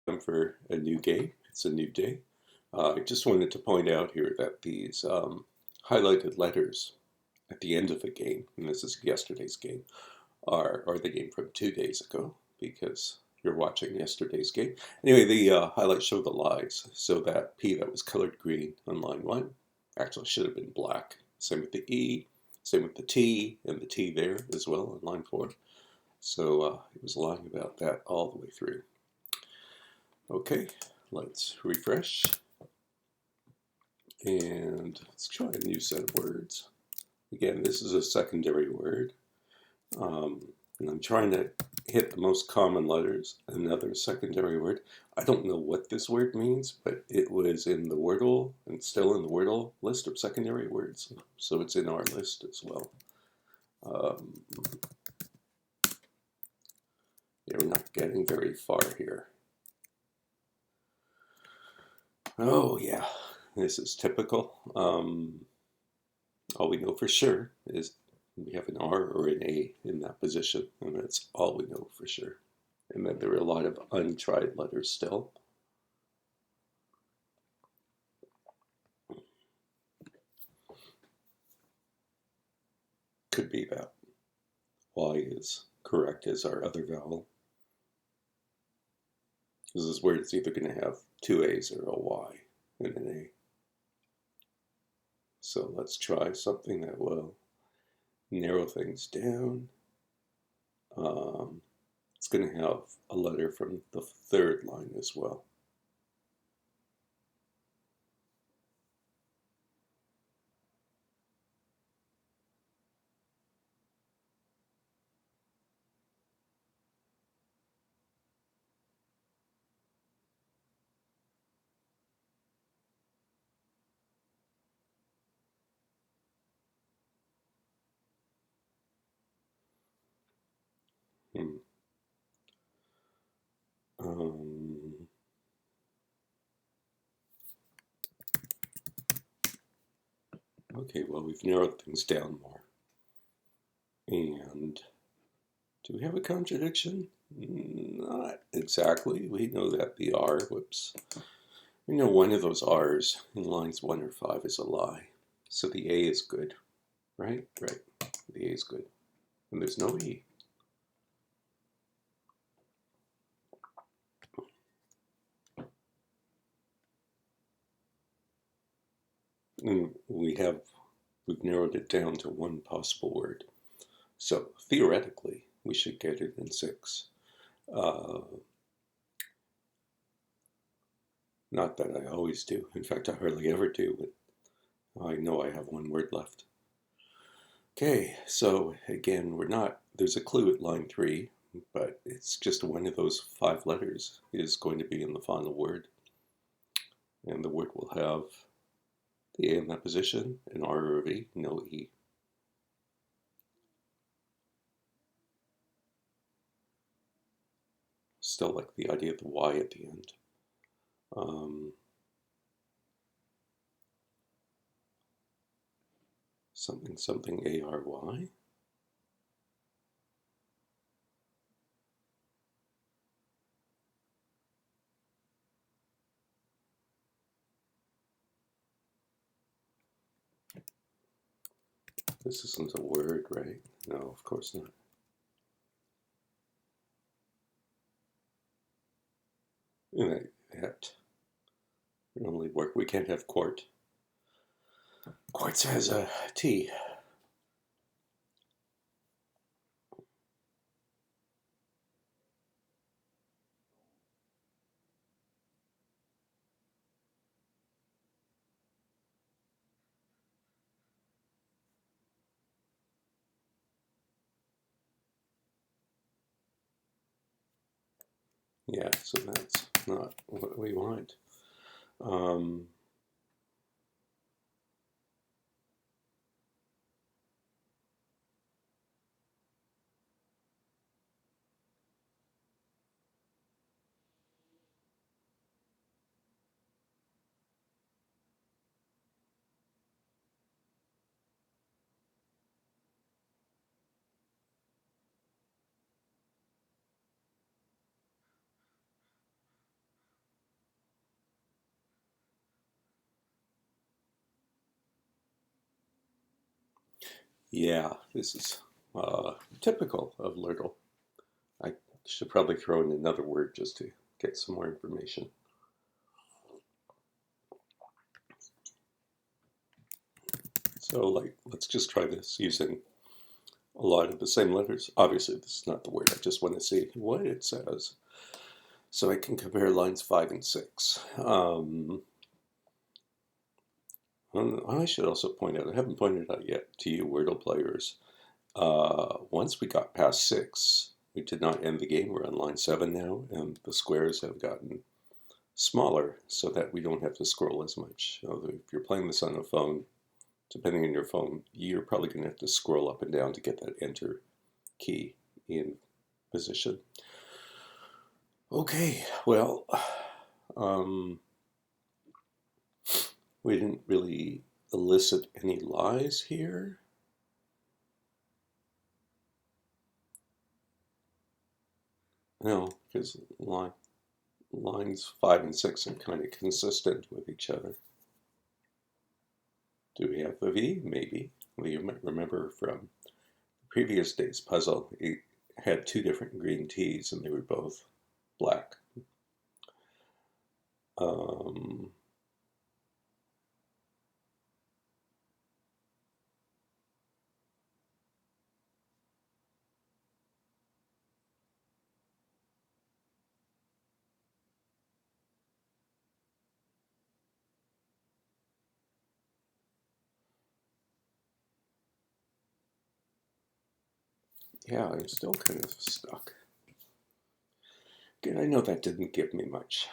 time for a new game. It's a new day. I just wanted to point out here that these highlighted letters at the end of a game, and this is yesterday's game, are the game from 2 days ago because you're watching yesterday's game. Anyway, the highlights show the lies. So that P that was colored green on line 1 actually should have been black. Same with the E, same with the T, and the T there as well on line 4. So it was lying about that all the way through. Okay, let's refresh. And let's try a new set of words. Again, this is a secondary word. And I'm trying to hit the most common letters. Another secondary word. I don't know what this word means, but it was in the Wordle and still in the Wordle list of secondary words. So it's in our list as well. Yeah, we're not getting very far here. Oh, yeah, this is typical. All we know for sure is we have an R or an A in that position, and that's all we know for sure. And then there are a lot of untried letters still. Could be that Y is correct as our other vowel. Because this word is either going to have two A's or a Y and an A. So let's try something that will narrow things down. It's going to have a letter from the third line as well. Hmm. Okay, well, we've narrowed things down more. And do we have a contradiction? Not exactly. We know that the R, whoops, we know one of those R's in lines 1 or 5 is a lie. So the A is good, right? Right. The A is good. And there's no E. And we've narrowed it down to one possible word. So theoretically, we should get it in 6. Not that I always do. In fact, I hardly ever do, but I know I have one word left. Okay, so again, there's a clue at line 3, but it's just one of those 5 letters is going to be in the final word. And the word will have the A in that position, an R or a V, no E. Still like the idea of the Y at the end. Something, something, A-R-Y. This isn't a word, right? No, of course not. And that normally work. We can't have quart. Quartz has a T. Yeah, so that's not what we want. Yeah, this is typical of Lirdle. I should probably throw in another word just to get some more information. So, like, let's just try this using a lot of the same letters. Obviously, this is not the word. I just want to see what it says. So I can compare lines 5 and 6. I should also point out, I haven't pointed out yet to you Wordle players, once we got past 6, we did not end the game. We're on line 7 now, and the squares have gotten smaller so that we don't have to scroll as much. Although if you're playing this on a phone, depending on your phone, you're probably going to have to scroll up and down to get that enter key in position. Okay, well, we didn't really elicit any lies here. No, because lines 5 and 6 are kind of consistent with each other. Do we have the V? Maybe. Well, you might remember from the previous day's puzzle, it had 2 different green T's and they were both black. Yeah, I'm still kind of stuck. Again, I know that didn't give me much.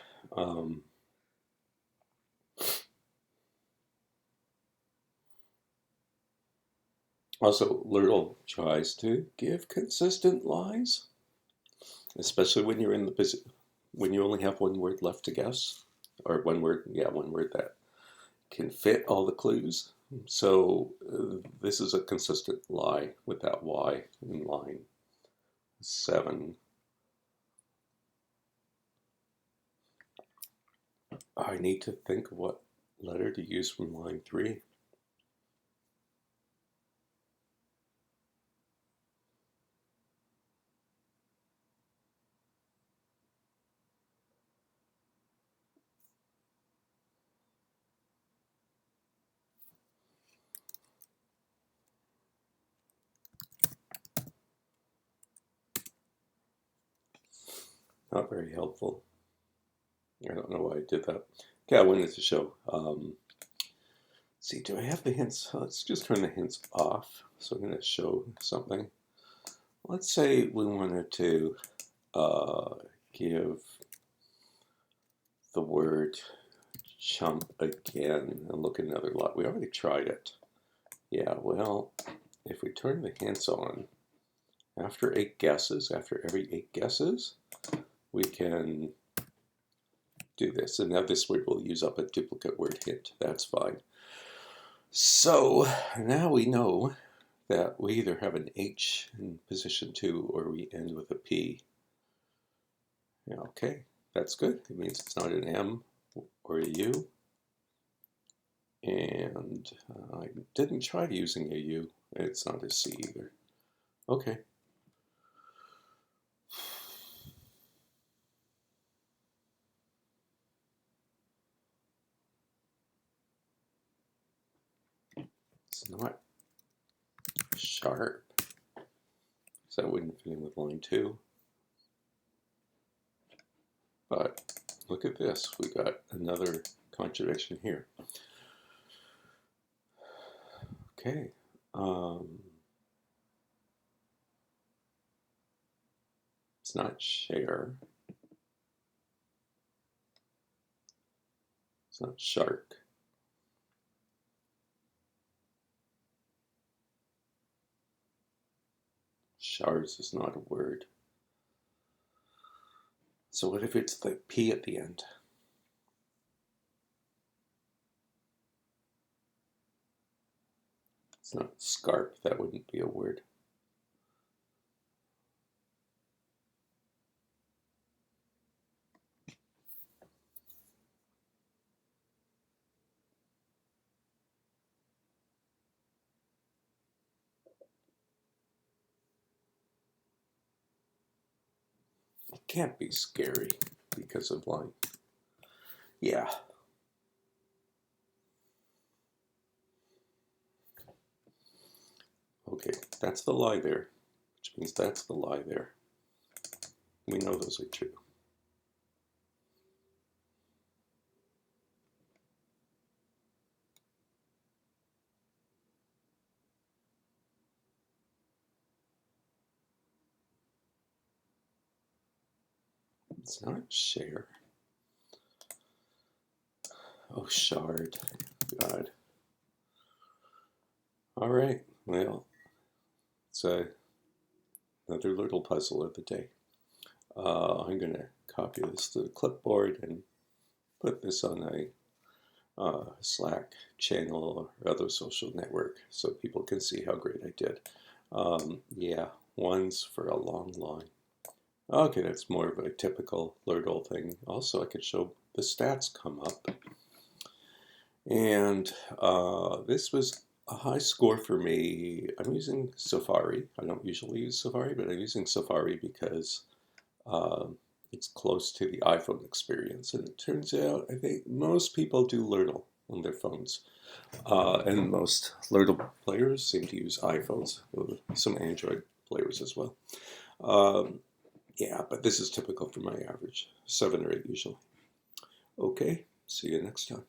Also, Lirdle tries to give consistent lies, especially when you're in the when you only have one word left to guess, or one word that can fit all the clues. So this is a consistent lie with that Y in line 7. I need to think of what letter to use from line 3. Not very helpful. I don't know why I did that. Okay, I wanted to show. See, do I have the hints? Let's just turn the hints off. So I'm going to show something. Let's say we wanted to give the word chump again and look at another lot. We already tried it. Yeah, well, if we turn the hints on, after every 8 guesses, we can do this. And now this word will use up a duplicate word hint. That's fine. So now we know that we either have an H in position 2 or we end with a P. Yeah, okay, that's good. It means it's not an M or a U. And I didn't try using a U. It's not a C either. Okay. It's not sharp. So that wouldn't fit in with line 2. But look at this. We got another contradiction here. Okay. It's not share. It's not shark. Shards is not a word. So what if it's the P at the end? It's not scarp. That wouldn't be a word. can't be scary because of lying. Yeah. Okay, that's the lie there, which means that's the lie there. We know those are true. It's not share. Oh, shard. God. All right. Well, it's another little puzzle of the day. I'm going to copy this to the clipboard and put this on a Slack channel or other social network so people can see how great I did. Yeah, ones for a long line. Okay, that's more of a typical Lirdle thing. Also, I could show the stats come up. And this was a high score for me. I'm using Safari. I don't usually use Safari, but I'm using Safari because it's close to the iPhone experience. And it turns out, I think most people do Lirdle on their phones. And most Lirdle players seem to use iPhones, with some Android players as well. Yeah, but this is typical for my average, 7 or 8 usually. Okay, see you next time.